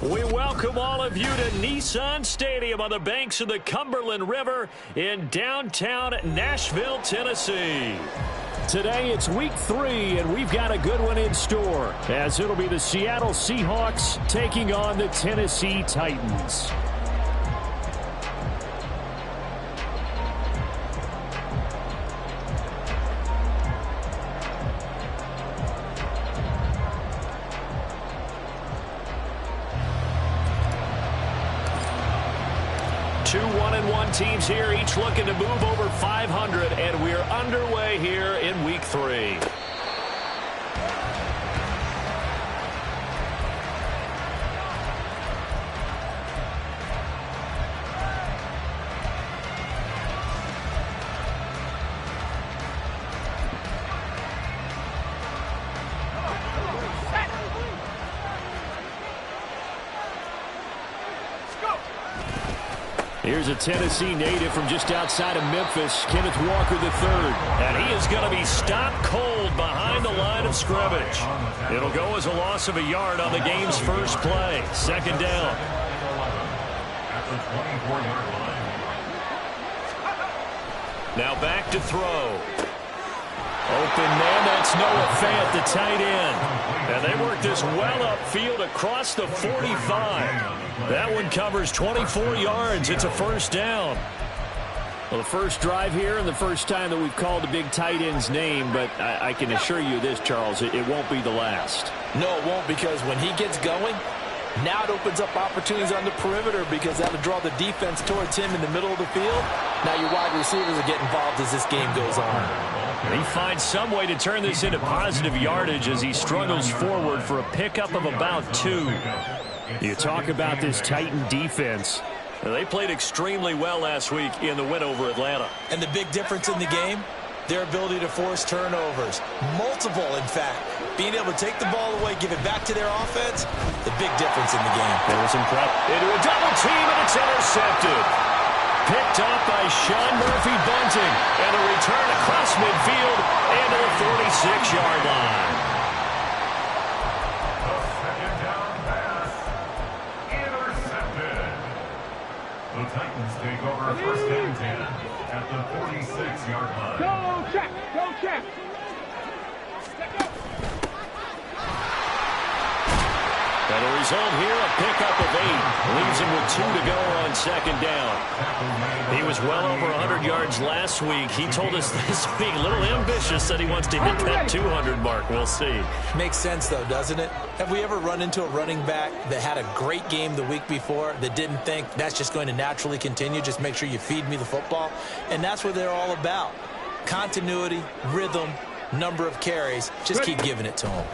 We welcome all of you to Nissan Stadium on the banks of the Cumberland River in downtown Nashville, Tennessee. Today it's week 3, and we've got a good one in store, as it'll be the Seattle Seahawks taking on the Tennessee Titans. Two 1-1 teams here, each looking to move over 500, and we're underway here in week 3. Here's a Tennessee native from just outside of Memphis, Kenneth Walker III. And he is going to be stopped cold behind the line of scrimmage. It'll go as a loss of a yard on the game's first play. Second down. Now back to throw. Open man, that's Noah Fant, the tight end. And they work this well upfield across the 45. That one covers 24 yards. It's a first down. Well, the first drive here and the first time that we've called a big tight end's name, but I can assure you this, Charles, it won't be the last. No, it won't, because when he gets going, now it opens up opportunities on the perimeter, because that'll draw the defense towards him in the middle of the field. Now your wide receivers will get involved as this game goes on. He finds some way to turn this into positive yardage as he struggles forward for a pickup of about 2. You talk about this Titan defense. They played extremely well last week in the win over Atlanta. And the big difference in the game, their ability to force turnovers. Multiple, in fact. Being able to take the ball away, give it back to their offense, the big difference in the game. That was impressive. Into a double team, and it's intercepted. Picked up by Sean Murphy-Bunting. And a return across midfield and to the 46-yard line. The Titans take over first and 10 at the 46-yard line. Go check! Go check! And the result here, a pickup of 8. Leaves him with 2 to go on second down. He was well over 100 yards last week. He told us this week, a little ambitious, that he wants to hit that 200 mark. We'll see. Makes sense, though, doesn't it? Have we ever run into a running back that had a great game the week before that didn't think that's just going to naturally continue? Just make sure you feed me the football. And that's what they're all about. Continuity, rhythm, number of carries. Just keep giving it to them.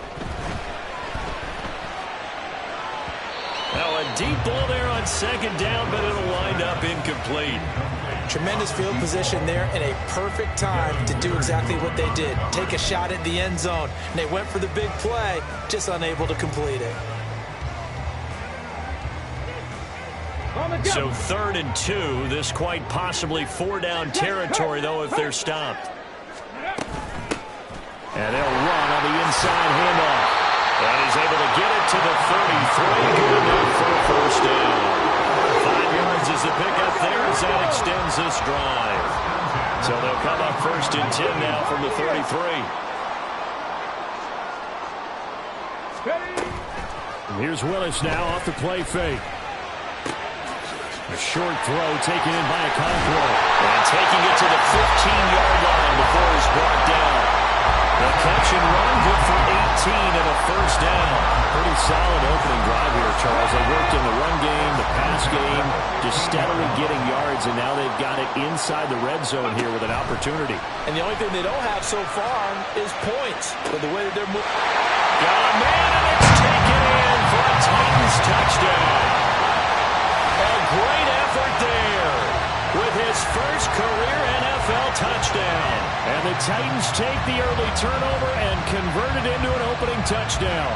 Now a deep ball there on second down, but it'll wind up incomplete. Tremendous field position there and a perfect time to do exactly what they did. Take a shot at the end zone. And they went for the big play, just unable to complete it. So 3rd and 2. This quite possibly 4-down territory, though, if they're stopped. And they'll run on the inside handoff. And he's able to get it to the 33. Good enough for a first down. 5 yards is the pickup there as that extends this drive. So they'll come up 1st and 10 now from the 33. And here's Willis now off the play fake. A short throw taken in by a Conqueror. And taking it to the 15-yard line before he's brought down. The catch and run, good for 18 and a first down. Pretty solid opening drive here, Charles. They worked in the run game, the pass game, just steadily getting yards, and now they've got it inside the red zone here with an opportunity. And the only thing they don't have so far is points. But the way that they're moving. Got a man, and it's taken in for a Titans touchdown. A great effort there with his first career NFL touchdown. And And the Titans take the early turnover and convert it into an opening touchdown.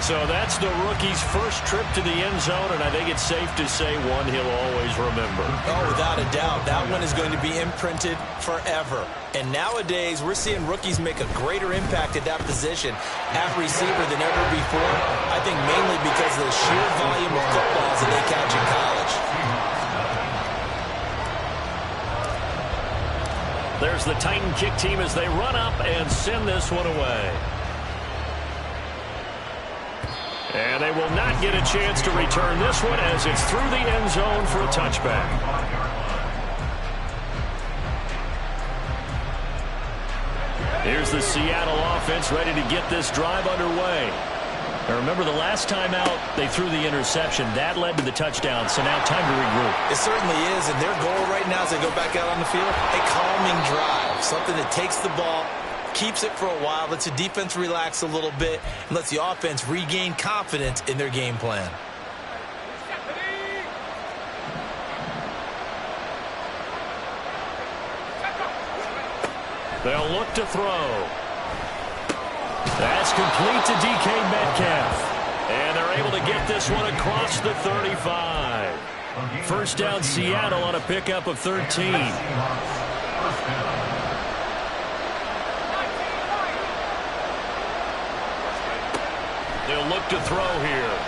So that's the rookie's first trip to the end zone, and I think it's safe to say one he'll always remember. Oh, without a doubt. That one is going to be imprinted forever. And nowadays, we're seeing rookies make a greater impact at that position at receiver than ever before. I think mainly because of the sheer volume of footballs that they catch in college. There's the Titan kick team as they run up and send this one away. And they will not get a chance to return this one as it's through the end zone for a touchback. Here's the Seattle offense ready to get this drive underway. Now remember, the last time out, they threw the interception. That led to the touchdown, so now time to regroup. It certainly is, and their goal right now as they go back out on the field, a calming drive, something that takes the ball, keeps it for a while, lets the defense relax a little bit, and lets the offense regain confidence in their game plan. They'll look to throw. That's complete to DK Metcalf. And they're able to get this one across the 35. First down, Seattle on a pickup of 13. They'll look to throw here.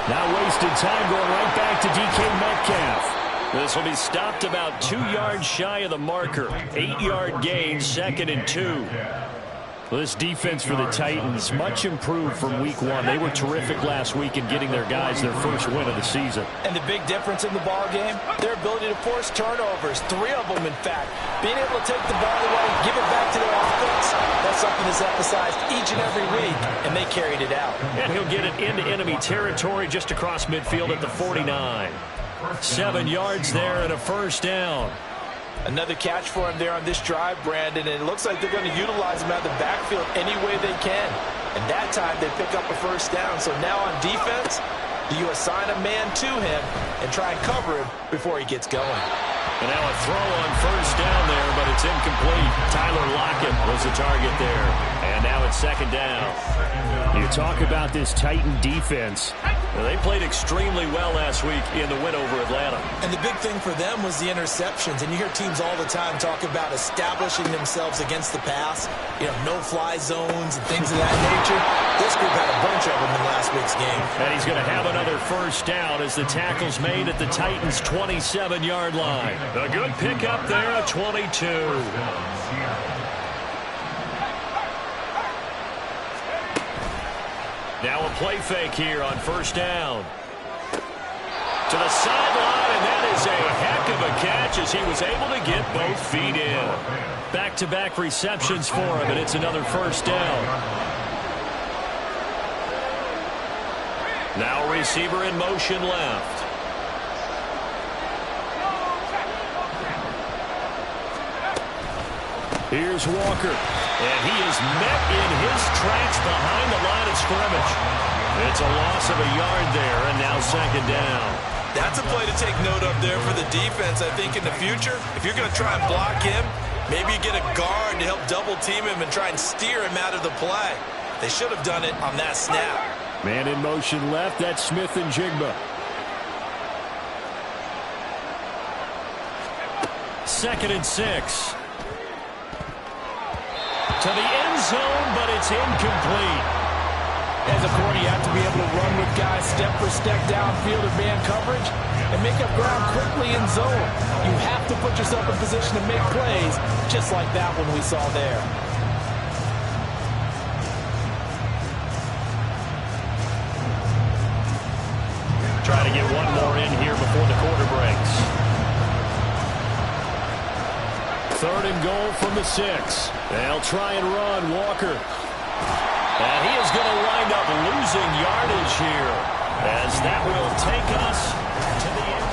Now wasted time going right back to DK Metcalf. This will be stopped about 2 yards shy of the marker. 8-yard gain, 2nd and 2. Well, this defense for the Titans, much improved from week 1. They were terrific last week in getting their guys their first win of the season. And the big difference in the ball game, their ability to force turnovers, 3 of them in fact. Being able to take the ball away, give it back to their offense, that's something that's emphasized each and every week, and they carried it out. And he'll get it into enemy territory just across midfield at the 49. 7 yards there and a first down. Another catch for him there on this drive, Brandon, and it looks like they're going to utilize him out of the backfield any way they can. And that time they pick up a first down. So now on defense, do you assign a man to him and try and cover him before he gets going? And now a throw on first down there, but it's incomplete. Tyler Lockett was the target there. And now it's 2nd down. You talk about this Titan defense. Well, they played extremely well last week in the win over Atlanta. And the big thing for them was the interceptions. And you hear teams all the time talk about establishing themselves against the pass. You know, no-fly zones and things of that nature. This group had a bunch of them in last week's game. And he's going to have another first down as the tackle's made at the Titans' 27-yard line. A good pickup there at 22. Now a play fake here on first down. To the sideline, and that is a heck of a catch as he was able to get both feet in. Back-to-back receptions for him, and it's another first down. Now receiver in motion left. Here's Walker, and he is met in his tracks behind the line of scrimmage. It's a loss of a yard there, and now 2nd down. That's a play to take note of there for the defense, I think, in the future. If you're going to try and block him, maybe you get a guard to help double-team him and try and steer him out of the play. They should have done it on that snap. Man in motion left, that's Smith and Jigba. 2nd and 6. To the end zone, but it's incomplete. As a corner, you have to be able to run with guys step for step downfield or man coverage and make up ground quickly in zone. You have to put yourself in position to make plays, just like that one we saw there. Try to get one more in here before the quarter breaks. 3rd and goal from the 6. They'll try and run Walker. And he is going to wind up losing yardage here as that will take us to the end.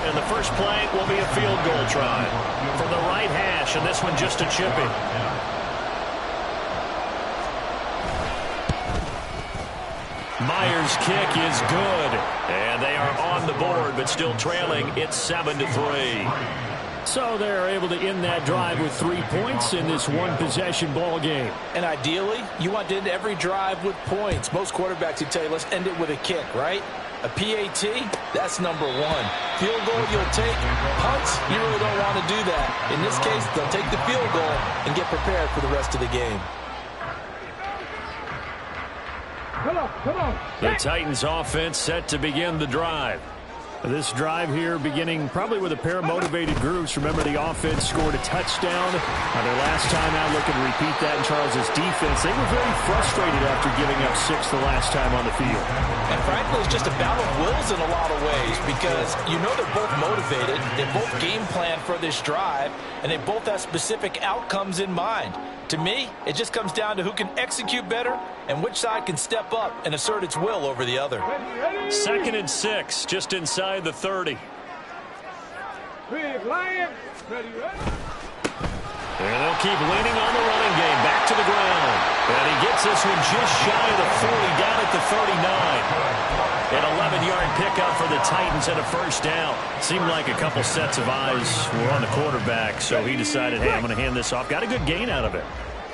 And the first play will be a field goal try from the right hash, and this one just a chipping. Myers' kick is good. And they are on the board, but still trailing. It's 7-3. So they're able to end that drive with 3 points in this one-possession ball game. And ideally, you want to end every drive with points. Most quarterbacks would tell you, let's end it with a kick, right? A PAT, that's number one. Field goal, you'll take. Punts, you really don't want to do that. In this case, they'll take the field goal and get prepared for the rest of the game. Come on. The Titans offense set to begin the drive. This drive here beginning probably with a pair of motivated groups. Remember, the offense scored a touchdown. Their last time out, looking to repeat that in Charles's defense. They were very frustrated after giving up 6 the last time on the field. And frankly, it's just a battle of wills in a lot of ways because you know they're both motivated. They both game plan for this drive, and they both have specific outcomes in mind. To me, it just comes down to who can execute better and which side can step up and assert its will over the other. 2nd and 6, just inside the 30. Ready. And they'll keep leaning on the running game. Back to the ground. And he gets this one just shy of the 40, down at the 39. An 11-yard pickup for the Titans and a first down. Seemed like a couple sets of eyes were on the quarterback, so he decided, hey, I'm going to hand this off. Got a good gain out of it.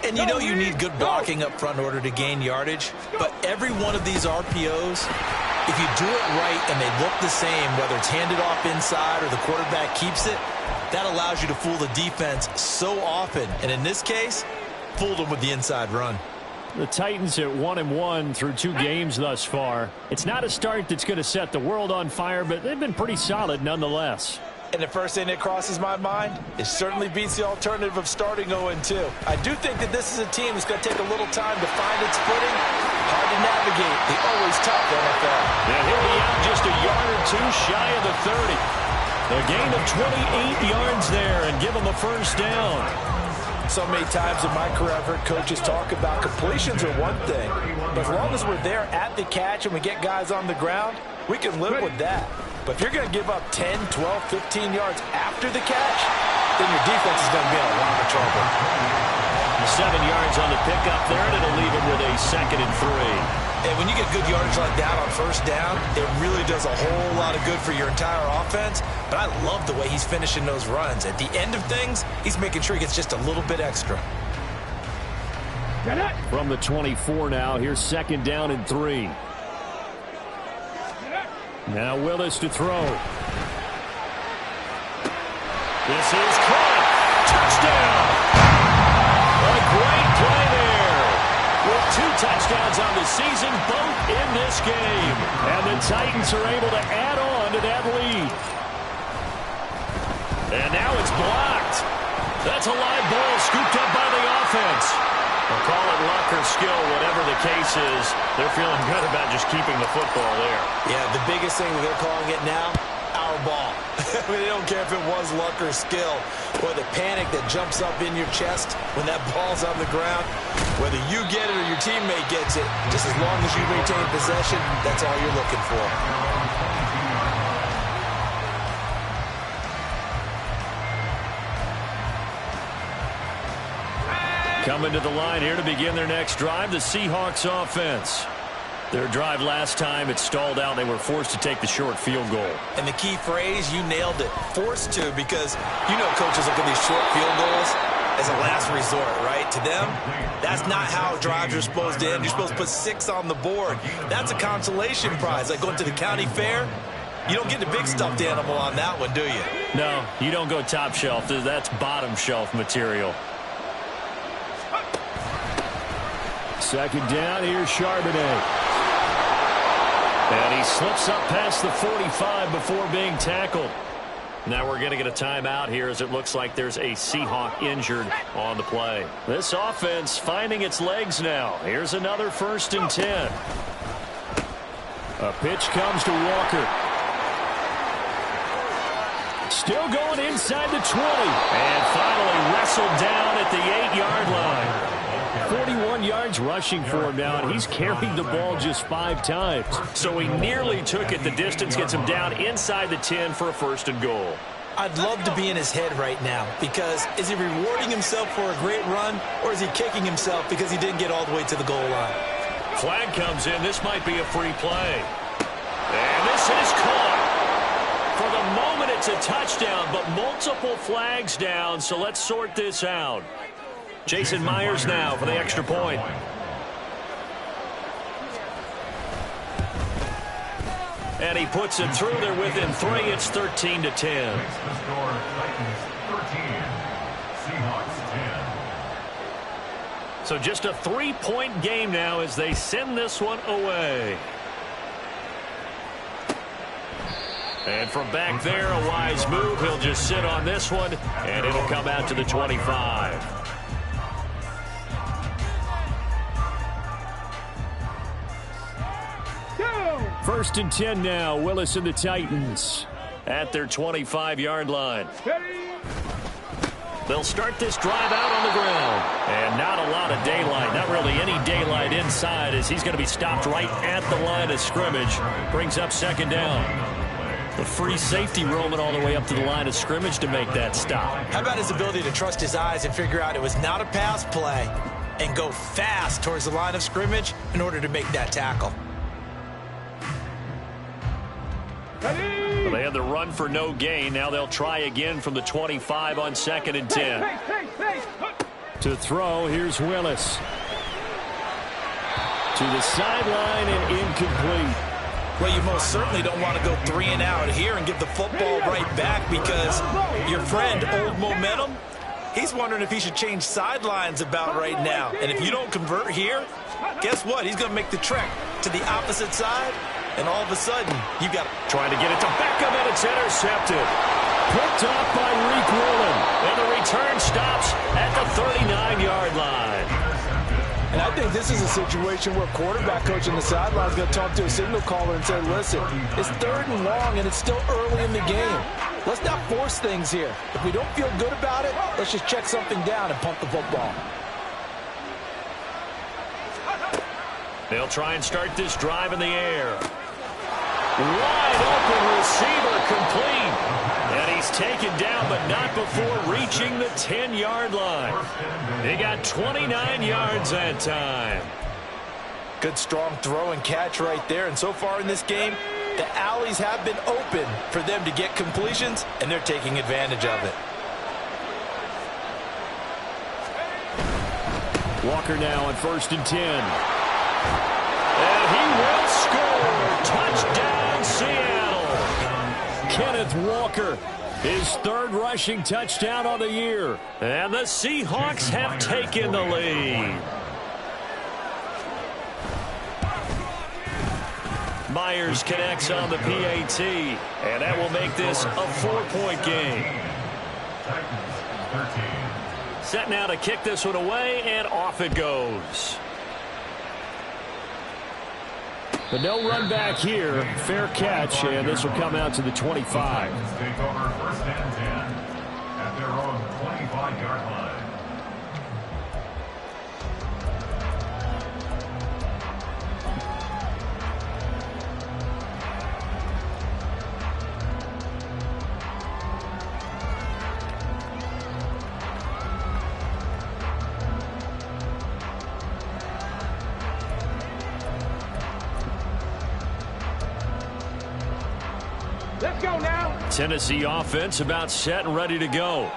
And you know you need good blocking up front in order to gain yardage, but every one of these RPOs, if you do it right and they look the same, whether it's handed off inside or the quarterback keeps it, that allows you to fool the defense so often. And in this case, fooled them with the inside run. The Titans at 1-1 through 2 games thus far. It's not a start that's going to set the world on fire, but they've been pretty solid nonetheless. And the first thing that crosses my mind, it certainly beats the alternative of starting 0-2. I do think that this is a team that's going to take a little time to find its footing. Hard to navigate the always tough NFL. And he'll be out just a yard or 2 shy of the 30. A gain of 28 yards there and give them a first down. So many times in my career, I've heard coaches talk about completions are one thing, but as long as we're there at the catch and we get guys on the ground, we can live with that. But if you're going to give up 10, 12, 15 yards after the catch, then your defense is going to be in a lot of trouble. 7 yards on the pickup there, and it'll leave him with a 2nd and 3. And when you get good yardage like that on first down, it really does a whole lot of good for your entire offense. But I love the way he's finishing those runs. At the end of things, he's making sure he gets just a little bit extra. From the 24 now, here's 2nd down and 3. Now Willis to throw. This is caught. Touchdown! A great play there. With 2 touchdowns on the season, both in this game. And the Titans are able to add on to that lead. And now it's blocked. That's a live ball scooped up by the offense. We'll call it luck or skill, whatever the case is. They're feeling good about just keeping the football there. Yeah, the biggest thing that they're calling it now, our ball. I mean, they don't care if it was luck or skill or the panic that jumps up in your chest when that ball's on the ground. Whether you get it or your teammate gets it, just as long as you maintain possession, that's all you're looking for. Coming to the line here to begin their next drive, the Seahawks offense. Their drive last time, it stalled out. They were forced to take the short field goal. And the key phrase, you nailed it, forced to, because you know coaches look at these short field goals as a last resort, right? To them, that's not how drives are supposed to end. You're supposed to put 6 on the board. That's a consolation prize, like going to the county fair. You don't get the big stuffed animal on that one, do you? No, you don't go top shelf. That's bottom shelf material. 2nd down, here's Charbonnet. And he slips up past the 45 before being tackled. Now we're going to get a timeout here as it looks like there's a Seahawk injured on the play. This offense finding its legs now. Here's another 1st and 10. A pitch comes to Walker. Still going inside the 20. And finally wrestled down at the 8-yard line. 41 yards rushing for him now, and he's carried the ball just 5 times. So he nearly took it the distance, gets him down inside the 10 for a 1st and goal. I'd love to be in his head right now, because is he rewarding himself for a great run, or is he kicking himself because he didn't get all the way to the goal line? flag comes in. This might be a free play. And this is caught. For the moment, it's a touchdown, but multiple flags down, so let's sort this out. Jason Myers now for the extra point. And he puts it through. They're within 3. It's 13-10. Makes the score Titans 13, Seahawks 10. So just a 3-point game now as they send this one away. And from back there, a wise move. He'll just sit on this one, and it'll come out to the 25. First and 10 now. Willis and the Titans at their 25-yard line. They'll start this drive out on the ground. And not a lot of daylight. Not really any daylight inside as he's going to be stopped right at the line of scrimmage. Brings up second down. The free safety roaming all the way up to the line of scrimmage to make that stop. How about his ability to trust his eyes and figure out it was not a pass play and go fast towards the line of scrimmage in order to make that tackle? Well, they had the run for no gain. Now they'll try again from the 25 on 2nd and 10. To throw, here's Willis. To the sideline and incomplete. Well, you most certainly don't want to go 3 and out here and give the football right back because your friend, Old Momentum, he's wondering if he should change sidelines about right now. And if you don't convert here, guess what? He's going to make the trek to the opposite side. And all of a sudden, you got trying to get it to Beckham, and it's intercepted. Picked off by Reek Woolen. And the return stops at the 39-yard line. And I think this is a situation where quarterback coach on the sideline is going to talk to a signal caller and say, listen, it's 3rd and long, and it's still early in the game. Let's not force things here. If we don't feel good about it, let's just check something down and pump the football. They'll try and start this drive in the air. Wide open receiver complete. And he's taken down, but not before reaching the 10-yard line. They got 29 yards that time. good strong throw and catch right there. And so far in this game, the alleys have been open for them to get completions, and they're taking advantage of it. Walker now on 1st and 10. And he will score. Touchdown, Seattle. Kenneth Walker, his 3rd rushing touchdown on the year. And the Seahawks have taken the lead. Myers connects on the PAT, and that will make this a 4-point game. Set now to kick this one away, and off it goes. But no run back here. Fair catch, and this will come out to the 25. Take over 1st and 10 at their own 25-yard line. Let's go now. Tennessee offense about set and ready to go.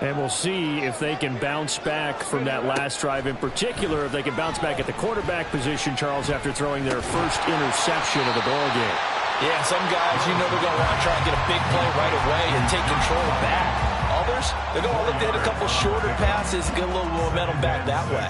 And we'll see if they can bounce back from that last drive, in particular, if they can bounce back at the quarterback position, Charles, after throwing their first interception of the ball game. Yeah, some guys, you know, they're going to want to try and get a big play right away and take control back. Others, they're going to look to hit a couple shorter passes, get a little momentum back that way.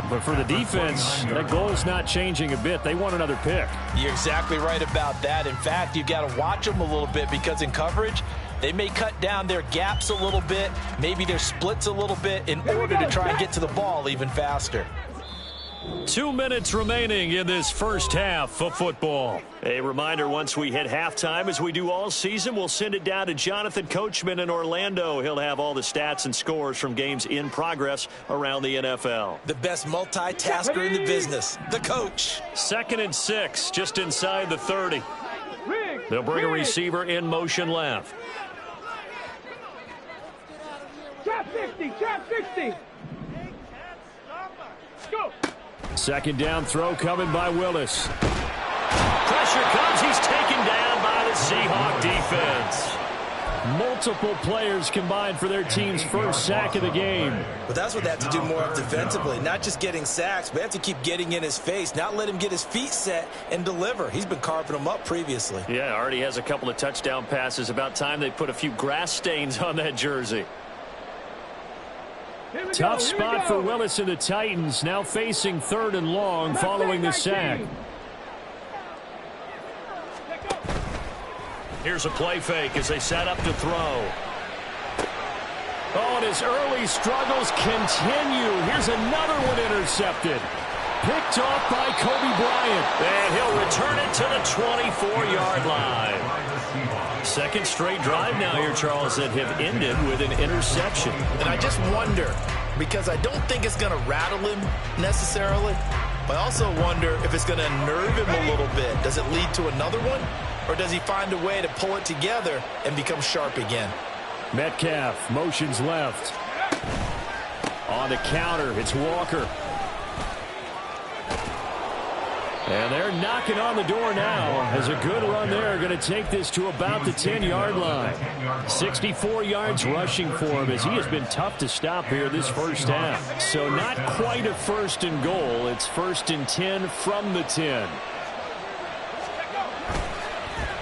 But for the defense, that goal is not changing a bit. They want another pick. You're exactly right about that. In fact, you've got to watch them a little bit because in coverage, they may cut down their gaps a little bit, maybe their splits a little bit in order to try and get to the ball even faster. 2 minutes remaining in this first half of football. A reminder, once we hit halftime, as we do all season, we'll send it down to Jonathan Coachman in Orlando. He'll have all the stats and scores from games in progress around the NFL. The best multitasker in the business, the coach. 2nd and 6, just inside the 30. They'll bring a receiver in motion left. Trap 60, trap 60. Go. Second down throw coming by Willis. Pressure comes. He's taken down by the Seahawks defense. Multiple players combined for their team's first sack of the game. But that's what they have to do more of defensively. Not just getting sacks, but they have to keep getting in his face. Not let him get his feet set and deliver. He's been carving them up previously. Yeah, already has a couple of touchdown passes. About time they put a few grass stains on that jersey. Tough spot for Willis and the Titans. Now facing 3rd and long following the sack. Here's a play fake as they set up to throw. Oh, and his early struggles continue. Here's another one intercepted. Picked off by Kobe Bryant. And he'll return it to the 24-yard line. Second straight drive now here, Charles, that have ended with an interception. And I just wonder, because I don't think it's going to rattle him necessarily, but I also wonder if it's going to unnerve him a little bit. Does it lead to another one? Or does he find a way to pull it together and become sharp again? Metcalf motions left. On the counter, it's Walker. And they're knocking on the door now. As a good run there, going to take this to about the 10-yard line. 64 yards rushing for him as he has been tough to stop here this first half. So not quite a 1st and goal. It's 1st and 10 from the 10.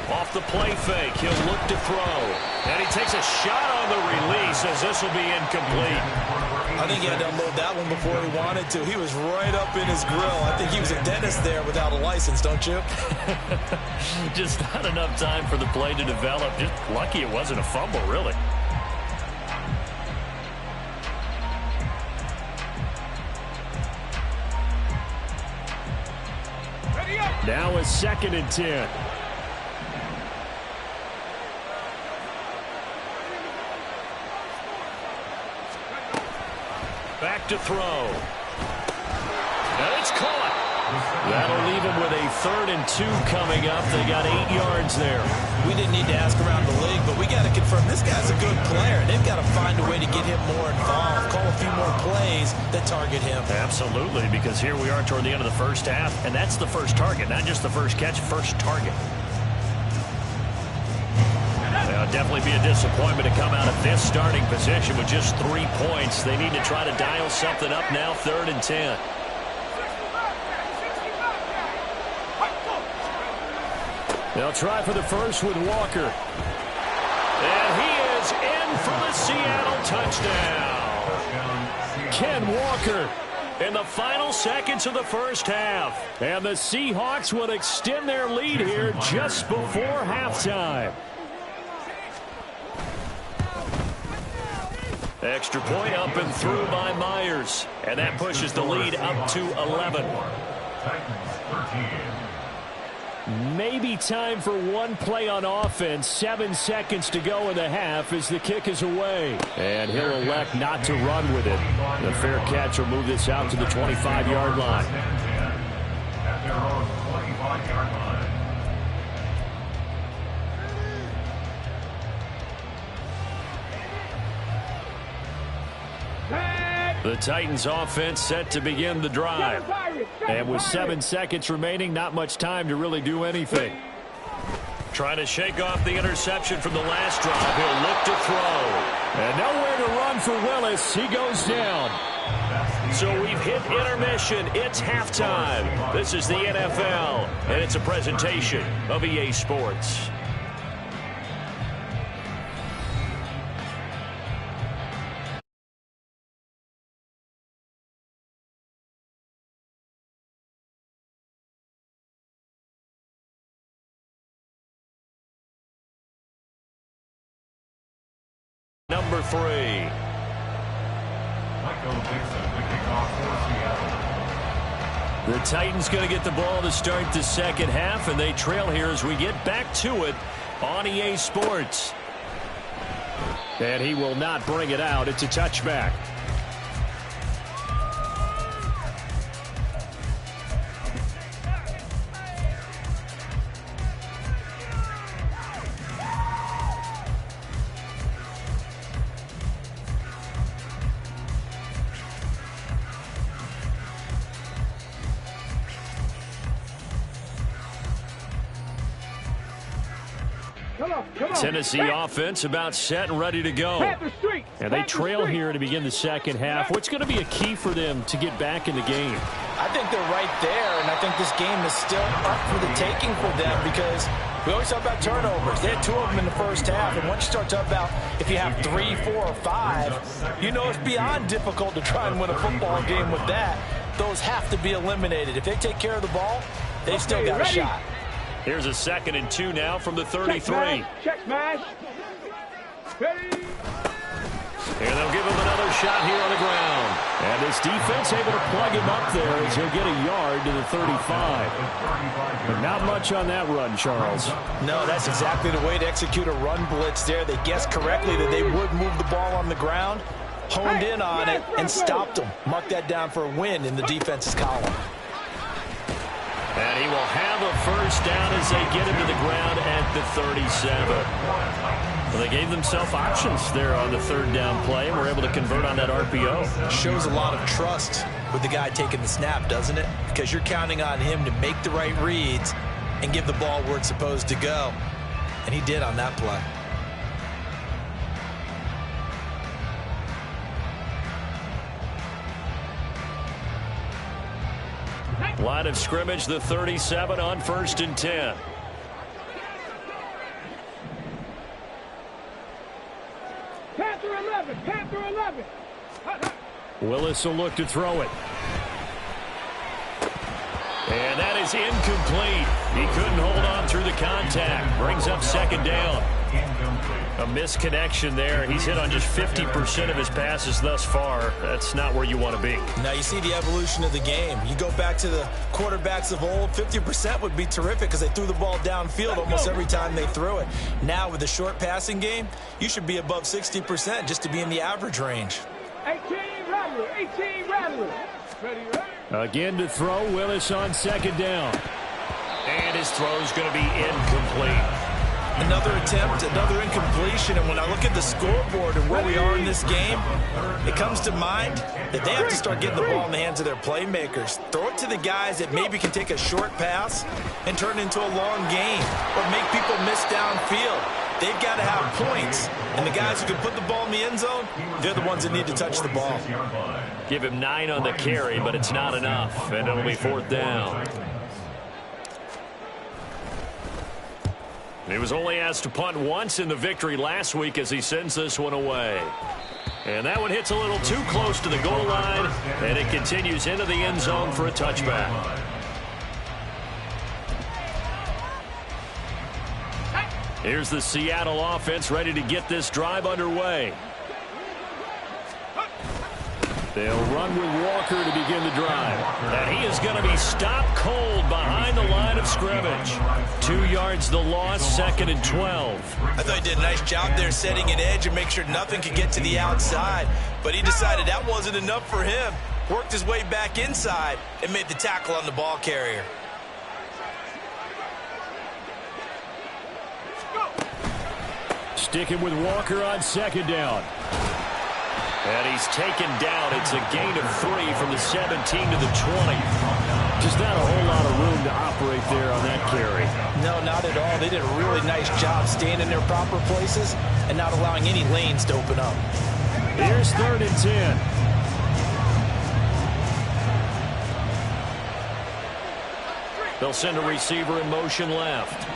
Off the play fake, he'll look to throw. And he takes a shot on the release as this will be incomplete. I think he had to unload that one before he wanted to. He was right up in his grill. I think he was a dentist there without a license, don't you? Just not enough time for the play to develop. Just lucky it wasn't a fumble, really. Now a 2nd and 10. Back to throw. And it's caught. That'll leave him with a 3rd and 2 coming up. They got 8 yards there. We didn't need to ask around the league, but we got to confirm this guy's a good player. They've got to find a way to get him more involved, call a few more plays that target him. Absolutely, because here we are toward the end of the first half, and that's the first target, not just the first catch, first target. It'll definitely be a disappointment to come out of this starting position with just 3 points. They need to try to dial something up now, 3rd and 10. They'll try for the first with Walker. And he is in for the Seattle touchdown. Ken Walker in the final seconds of the first half. And the Seahawks will extend their lead here just before halftime. Extra point up and through by Myers. And that pushes the lead up to 11. Maybe time for one play on offense. 7 seconds to go in the half as the kick is away. And he'll elect not to run with it. The fair catch will move this out to the 25-yard line. At their own 25-yard line. The Titans offense set to begin the drive. And with 7 seconds remaining, not much time to really do anything. Trying to shake off the interception from the last drive. He'll look to throw. And nowhere to run for Willis. He goes down. So we've hit intermission. It's halftime. This is the NFL, and it's a presentation of EA Sports. Number 3. The Titans going to get the ball to start the second half, and they trail here as we get back to it on EA Sports. And he will not bring it out. It's a touchback. Tennessee offense about set and ready to go. And they trail here to begin the second half. What's going to be a key for them to get back in the game? I think they're right there, and I think this game is still up for the taking for them because we always talk about turnovers. They had 2 of them in the first half, and once you start talking about if you have 3, 4, or 5, you know it's beyond difficult to try and win a football game with that. Those have to be eliminated. If they take care of the ball, they've still got a shot. Here's a 2nd and 2 now from the 33. Check smash. Ready. And they'll give him another shot here on the ground. And this defense able to plug him up there as he'll get a yard to the 35. But not much on that run, Charles. No, that's exactly the way to execute a run blitz there. They guessed correctly that they would move the ball on the ground, honed in on it, and stopped them. Mark that down for a win in the defense's column. And he will have a first down as they get him to the ground at the 37. Well, they gave themselves options there on the 3rd down play and were able to convert on that RPO. Shows a lot of trust with the guy taking the snap, doesn't it? Because you're counting on him to make the right reads and give the ball where it's supposed to go. And he did on that play. Line of scrimmage, the 37 on 1st and 10. Panther 11. Panther 11. Willis will look to throw it. And that is incomplete. He couldn't hold on through the contact. Brings up 2nd down. A misconnection there. He's hit on just 50% of his passes thus far. That's not where you want to be. Now you see the evolution of the game. You go back to the quarterbacks of old, 50% would be terrific because they threw the ball downfield almost every time they threw it. Now with the short passing game, you should be above 60% just to be in the average range. 18 Rattler. 18 Rattler. Again to throw, Willis on 2nd down. And his throw's going to be incomplete. Another attempt, another incompletion, and when I look at the scoreboard and where we are in this game, it comes to mind that they have to start getting the ball in the hands of their playmakers. Throw it to the guys that maybe can take a short pass and turn it into a long game or make people miss downfield. They've got to have points, and the guys who can put the ball in the end zone, they're the ones that need to touch the ball. Give him 9 on the carry, but it's not enough, and it'll be 4th down. He was only asked to punt once in the victory last week as he sends this one away. And that one hits a little too close to the goal line, and it continues into the end zone for a touchback. Here's the Seattle offense ready to get this drive underway. They'll run with Walker to begin the drive. And he is going to be stopped cold behind the line of scrimmage. 2 yards the loss, 2nd and 12. I thought he did a nice job there setting an edge and make sure nothing could get to the outside. But he decided that wasn't enough for him. Worked his way back inside and made the tackle on the ball carrier. Sticking with Walker on 2nd down. And he's taken down. It's a gain of 3 from the 17 to the 20. Just not a whole lot of room to operate there on that carry. No, not at all. They did a really nice job staying in their proper places and not allowing any lanes to open up. Here's 3rd and 10. They'll send a receiver in motion left.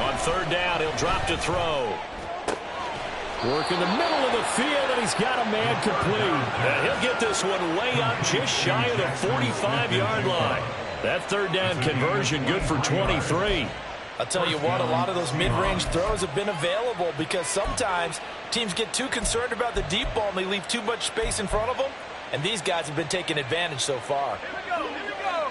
On 3rd down, he'll drop to throw. Work in the middle of the field, and he's got a man complete. And he'll get this one way up just shy of the 45-yard line. That 3rd down conversion good for 23. I'll tell you what, a lot of those mid-range throws have been available because sometimes teams get too concerned about the deep ball and they leave too much space in front of them. And these guys have been taking advantage so far. Here we go. Here we go.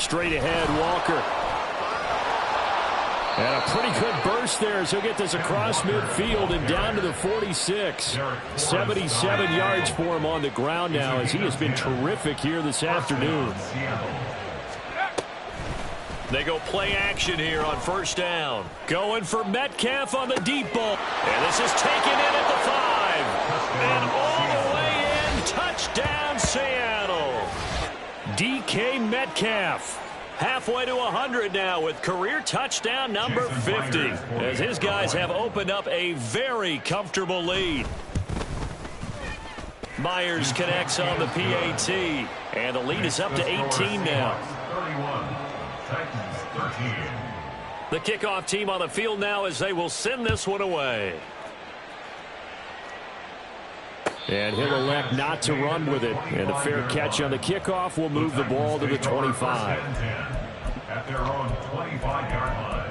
Straight ahead, Walker. And a pretty good burst there as he'll get this across midfield and down to the 46. 77 yards for him on the ground now as he has been terrific here this afternoon. They go play action here on 1st down. Going for Metcalf on the deep ball. And this is taken in at the 5. And all the way in, touchdown Seattle. DK Metcalf. Halfway to 100 now with career touchdown number 50. As his guys have opened up a very comfortable lead. Myers connects on the PAT. And the lead is up to 18 now. 31, Titans 13. The kickoff team on the field now as they will send this one away. And he'll elect not to run with it. And a fair catch on the kickoff will move the ball to the 25. At their own 25-yard line.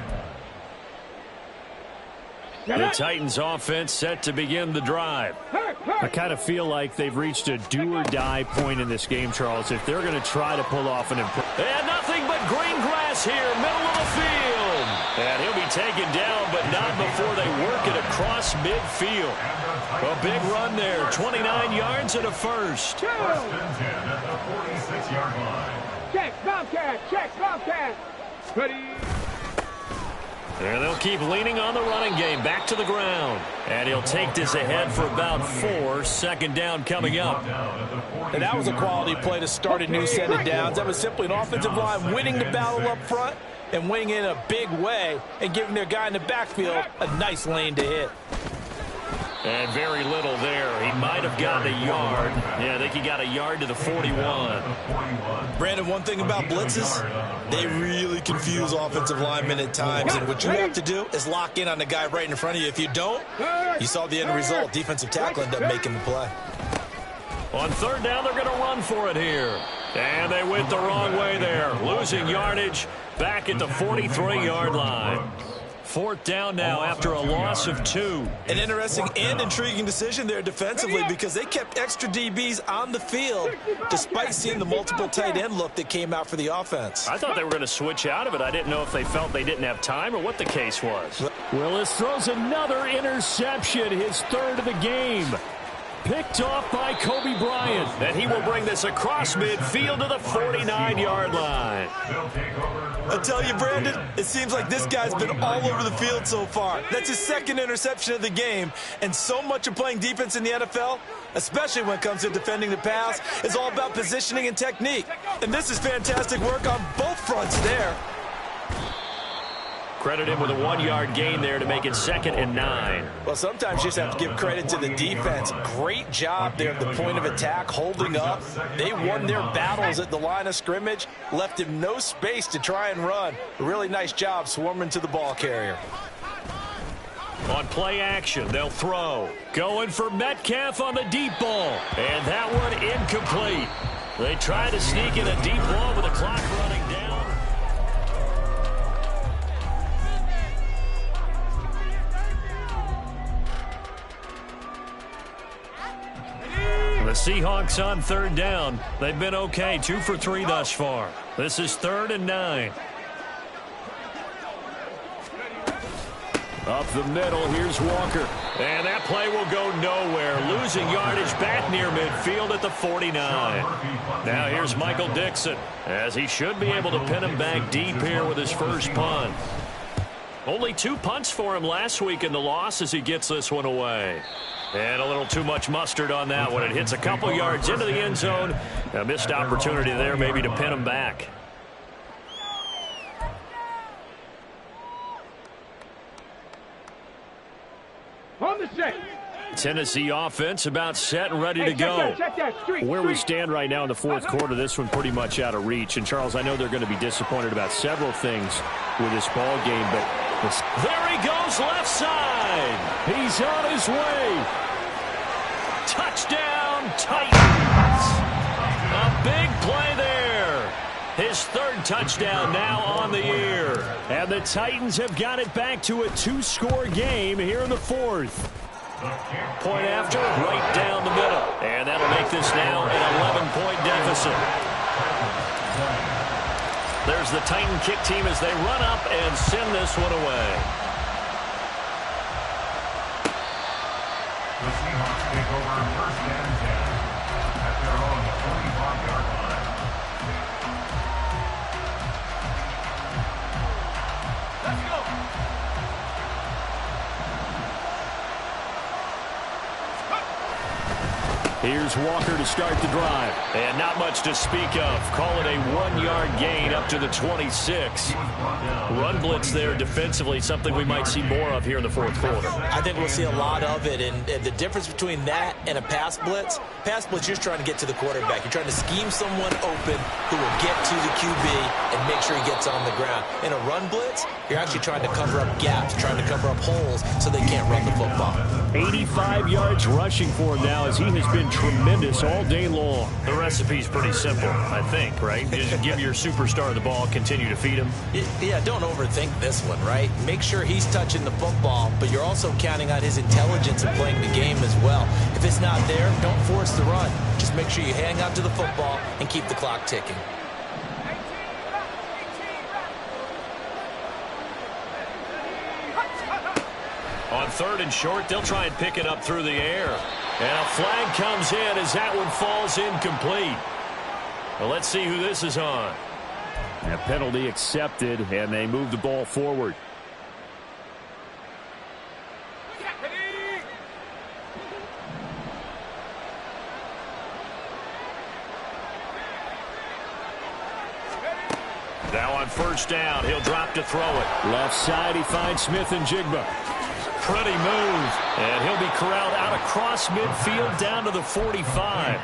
The Titans offense set to begin the drive. I kind of feel like they've reached a do-or-die point in this game, Charles, if they're going to try to pull off an impressive. And nothing but green grass here, middle of the field. And he'll be taken down, but not before they work it across midfield. A big run there, 29 yards and a first. First and 10 at the 46-yard line. Check, Bobcat, check, Bobcat. Ready. And they'll keep leaning on the running game, back to the ground. And he'll take this ahead for about 4. Second down coming up. And that was a quality play to start a new set of downs. That was simply an offensive line winning the battle up front and winning in a big way and giving their guy in the backfield a nice lane to hit. And very little there. He might have gotten a yard. Yeah, I think he got a yard to the 41. Brandon, one thing about blitzes, they really confuse offensive linemen at times. And what you have to do is lock in on the guy right in front of you. If you don't, you saw the end result. Defensive tackle ended up making the play. On third down, they're going to run for it here. And they went the wrong way there. Losing yardage back at the 43-yard line. Fourth down now after a loss of 2. An interesting and intriguing decision there defensively because they kept extra DBs on the field despite seeing the multiple tight end look that came out for the offense. I thought they were going to switch out of it. I didn't know if they felt they didn't have time or what the case was. Willis throws another interception, his third of the game. Picked off by Kobe Bryant. And he will bring this across midfield to the 49-yard line. I tell you, Brandon, it seems like this guy's been all over the field so far. That's his second interception of the game. And so much of playing defense in the NFL, especially when it comes to defending the pass, is all about positioning and technique. And this is fantastic work on both fronts there. Credit him with a 1-yard gain there to make it 2nd and 9. Well, sometimes you just have to give credit to the defense. Great job there at the point of attack, holding up. They won their battles at the line of scrimmage, left him no space to try and run. A really nice job swarming to the ball carrier. On play action, they'll throw. Going for Metcalf on the deep ball. And that one incomplete. They try to sneak in a deep ball with the clock running down. The Seahawks on third down. They've been okay, 2 for 3 thus far. This is 3rd and 9. Up the middle, here's Walker. And that play will go nowhere. Losing yardage back near midfield at the 49. Now here's Michael Dixon, as he should be able to pin him back deep here with his first punt. Only 2 punts for him last week in the loss as he gets this one away. And a little too much mustard on that one. It hits a couple yards into the end zone. A missed opportunity there maybe to pin him back. On the set. Tennessee offense about set and ready to go. Where we stand right now in the fourth quarter, this one pretty much out of reach. And, Charles, I know they're going to be disappointed about several things with this ball game, but there he goes, left side. He's on his way. Touchdown, Titans. A big play there. His 3rd touchdown now on the year. And the Titans have got it back to a 2-score game here in the 4th. Point after, right down the middle. And that'll make this now an 11-point deficit. There's the Titan kick team as they run up and send this one away. The Seahawks take over 1st and 10 at their own 45-yard line. Let's go. Here's Walker to start the drive. And not much to speak of. Call it a 1-yard gain up to the 26. Run blitz there defensively, something we might see more of here in the fourth quarter. I think we'll see a lot of it, and the difference between that and a pass blitz, you're just trying to get to the quarterback. You're trying to scheme someone open who will get to the QB and make sure he gets on the ground. In a run blitz, you're actually trying to cover up gaps, trying to cover up holes so they can't run the football. 85 yards rushing for him now as he has been tremendous all day long. The recipe's pretty simple, I think, right? Just give your superstar the ball, continue to feed him. Yeah, don't overthink this one, right? Make sure he's touching the football, but you're also counting on his intelligence in playing the game as well. If it's not there, don't force the run. Just make sure you hang on to the football and keep the clock ticking. On 3rd and short, they'll try and pick it up through the air. And a flag comes in as that one falls incomplete. Well, let's see who this is on. A penalty accepted, and they move the ball forward. Now on 1st down, he'll drop to throw it. Left side, he finds Smith and Jigba. Pretty move. And he'll be corralled out across midfield down to the 45.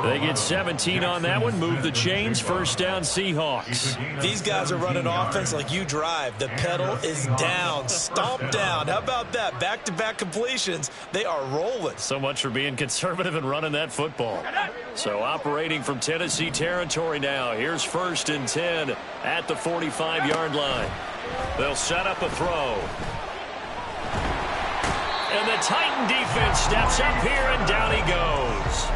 They get 17 on that one. Move the chains. 1st down, Seahawks. These guys are running offense like you drive. The pedal is down. Stomp down. How about that? Back-to-back completions. They are rolling. So much for being conservative and running that football. So operating from Tennessee territory now. Here's 1st and 10 at the 45-yard line. They'll set up a throw. And the Titan defense steps up here, and down he goes.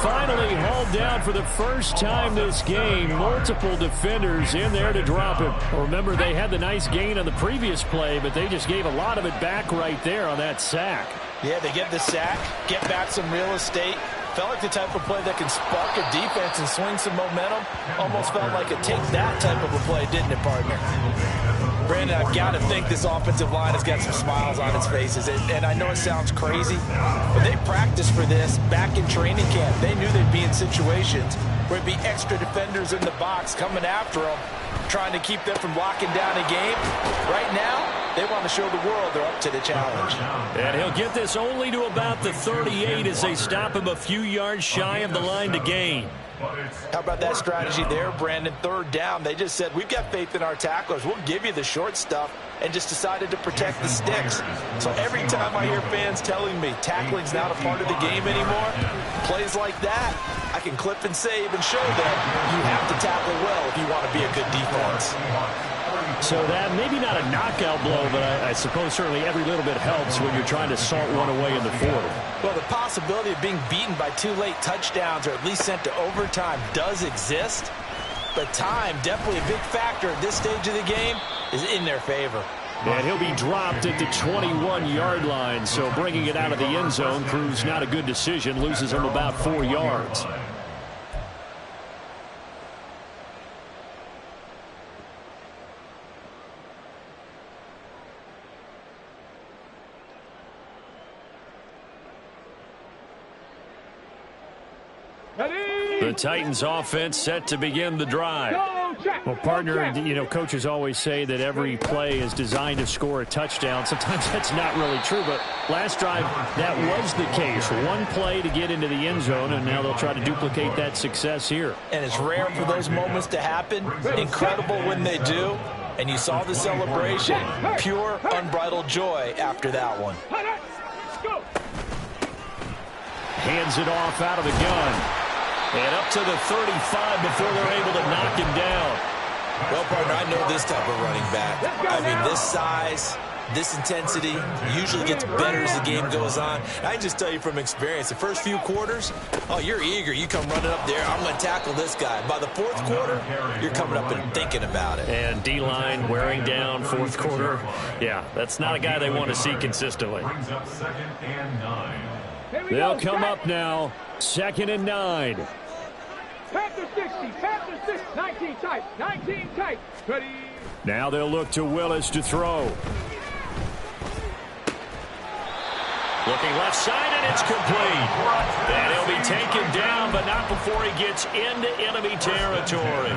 Finally hauled down for the first time this game. Multiple defenders in there to drop him. Remember, they had the nice gain on the previous play, but they just gave a lot of it back right there on that sack. Yeah, they get the sack, get back some real estate. Felt like the type of play that can spark a defense and swing some momentum. Almost felt like a take that type of a play, didn't it, partner? Brandon, I've got to think this offensive line has got some smiles on its faces. And I know it sounds crazy, but they practiced for this back in training camp. They knew they'd be in situations where it'd be extra defenders in the box coming after them, trying to keep them from locking down a game. Right now, they want to show the world they're up to the challenge. And he'll get this only to about the 38 as they stop him a few yards shy of the line to gain. How about that strategy there, Brandon? 3rd down, they just said, we've got faith in our tacklers. We'll give you the short stuff, and just decided to protect the sticks. So every time I hear fans telling me tackling's not a part of the game anymore, plays like that, I can clip and save and show them you have to tackle well if you want to be a good defense. So that, maybe not a knockout blow, but I suppose certainly every little bit helps when you're trying to salt one away in the 4th. Well, the possibility of being beaten by 2 late touchdowns or at least sent to overtime does exist, but time, definitely a big factor at this stage of the game, is in their favor. And he'll be dropped at the 21-yard line, so bringing it out of the end zone proves not a good decision, loses him about 4 yards. The Titans offense set to begin the drive. Well, partner, you know, coaches always say that every play is designed to score a touchdown. Sometimes that's not really true, but last drive, that was the case. One play to get into the end zone, and now they'll try to duplicate that success here. And it's rare for those moments to happen. Incredible when they do. And you saw the celebration. Pure, unbridled joy after that one. Hands it off out of the gun. And up to the 35 before they're able to knock him down. Well, partner, I know this type of running back. I mean, this size, this intensity usually gets better as the game goes on. I can just tell you from experience, the first few quarters, oh, you're eager. You come running up there, I'm going to tackle this guy. By the 4th quarter, you're coming up and thinking about it. And D-line wearing down 4th quarter. Yeah, that's not a guy they want to see consistently. They'll come up now, 2nd and 9. Panther 60, Panther 6, 19 tight, 19 tight. Ready. Now they'll look to Willis to throw. Looking left side, and it's complete. And he'll be taken down, but not before he gets into enemy territory.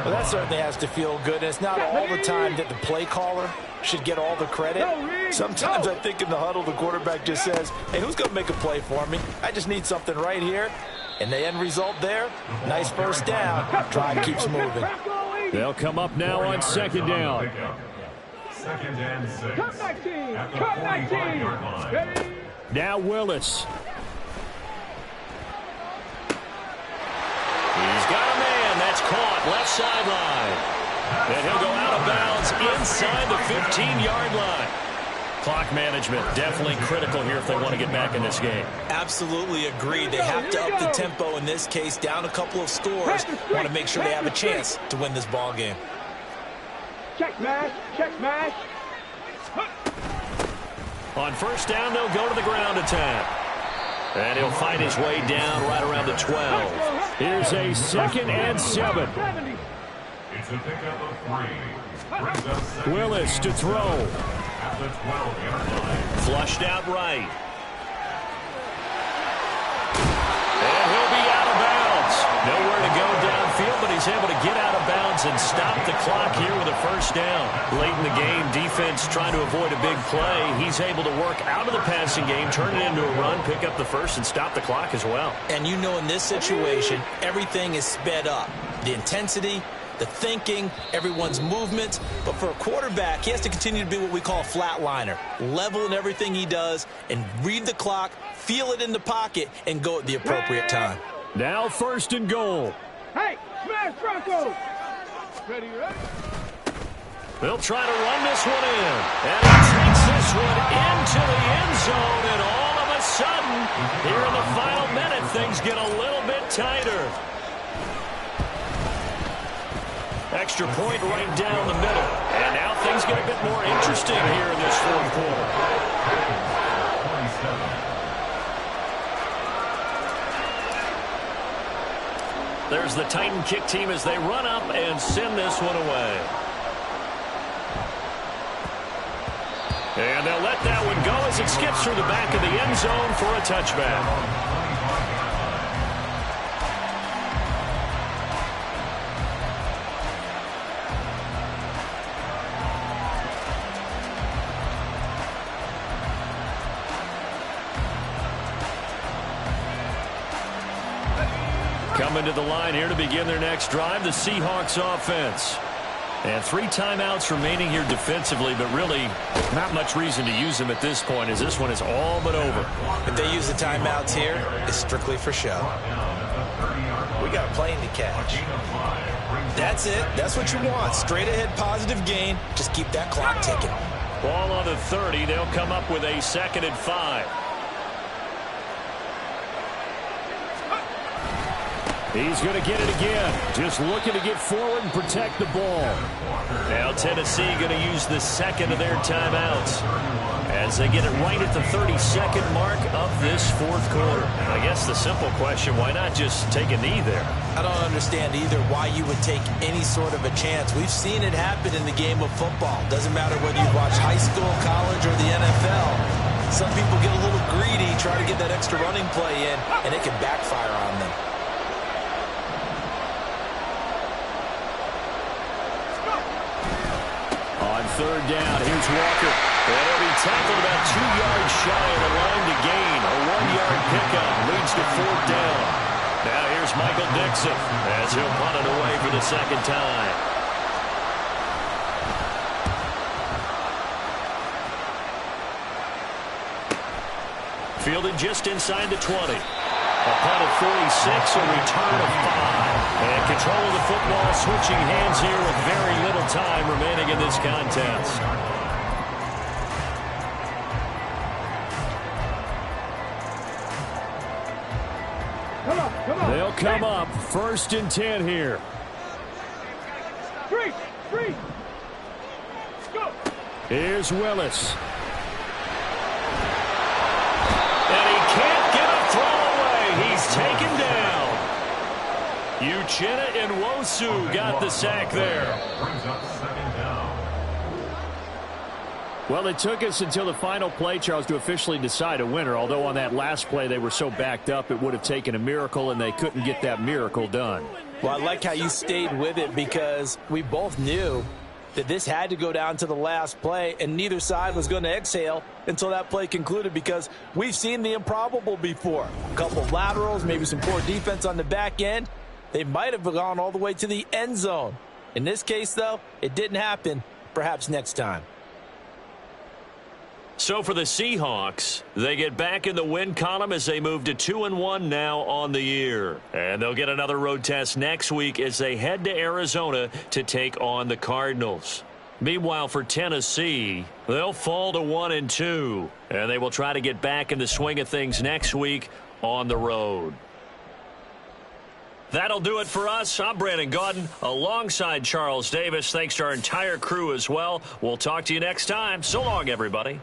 Well, that certainly has to feel good. It's not all the time that the play caller should get all the credit. Sometimes I think in the huddle, the quarterback just says, hey, who's going to make a play for me? I just need something right here. And the end result there, nice first down. Drive keeps moving. They'll come up now on second down. Second and 6. Cut 19. At the Cut 19. 45-yard line. Ready? Now Willis. He's got a man. That's caught left sideline. And he'll go out of bounds inside the 15-yard line. Clock management definitely critical here if they want to get back in this game. Absolutely agreed. They have to up the tempo in this case, down a couple of scores. Want to make sure they have a chance to win this ball game. Check mash. Check mash. On first down, they'll go to the ground attack. And he'll fight his way down right around the 12. Here's a 2nd and 7. It's a pickup of 3. Brings up second Willis to throw. at the 12-yard line. Flushed out right. And he'll be out of bounds. Nowhere to go downfield, but he's able to get out of bounds and stop the clock here with a first down. Late in the game, defense trying to avoid a big play. He's able to work out of the passing game, turn it into a run, pick up the first, and stop the clock as well. And you know in this situation, everything is sped up. The intensity, the thinking, everyone's movement. But for a quarterback, he has to continue to be what we call a flatliner. Level in everything he does and read the clock, feel it in the pocket, and go at the appropriate time. Now 1st and goal. Hey, smash Bronco. Ready, ready? They'll try to run this one in. And he takes this one into the end zone. And all of a sudden, here in the final minute, things get a little bit tighter. Extra point right down the middle. And now things get a bit more interesting here in this fourth quarter. There's the Titan kick team as they run up and send this one away. And they'll let that one go as it skips through the back of the end zone for a touchback. Coming to the line here to begin their next drive, the Seahawks offense. And 3 timeouts remaining here defensively, but really not much reason to use them at this point as this one is all but over. If they use the timeouts here, it's strictly for show. We got a plane to catch. That's it. That's what you want. Straight ahead positive gain. Just keep that clock ticking. Ball on the 30. They'll come up with a 2nd and 5. He's going to get it again. Just looking to get forward and protect the ball. Now Tennessee going to use the 2nd of their timeouts as they get it right at the 32nd mark of this fourth quarter. I guess the simple question, why not just take a knee there? I don't understand either why you would take any sort of a chance. We've seen it happen in the game of football. Doesn't matter whether you watch high school, college, or the NFL. Some people get a little greedy, try to get that extra running play in, and it can backfire on them. Third down, here's Walker. And he'll be tackled about 2 yards shy of the line to gain. A 1-yard pickup leads to 4th down. Now here's Michael Dixon as he'll punt it away for the 2nd time. Fielded just inside the 20. A punt of 46, a return of 5. And control of the football switching hands here with very little time remaining in this contest. Come on. They'll come up 1st and 10 here. Freeze. Go. Here's Willis. And he can't get a throw away. He's taken down. Uchenna and Nwosu got the sack there. Brings up 2nd down. Well, it took us until the final play, Charles, to officially decide a winner, although on that last play they were so backed up it would have taken a miracle, and they couldn't get that miracle done. Well, I like how you stayed with it because we both knew that this had to go down to the last play, and neither side was going to exhale until that play concluded because we've seen the improbable before. A couple of laterals, maybe some poor defense on the back end. They might have gone all the way to the end zone. In this case, though, it didn't happen. Perhaps next time. So for the Seahawks, they get back in the win column as they move to 2-1 now on the year. And they'll get another road test next week as they head to Arizona to take on the Cardinals. Meanwhile, for Tennessee, they'll fall to 1-2. And they will try to get back in the swing of things next week on the road. That'll do it for us. I'm Brandon Gaudin alongside Charles Davis. Thanks to our entire crew as well. We'll talk to you next time. So long, everybody.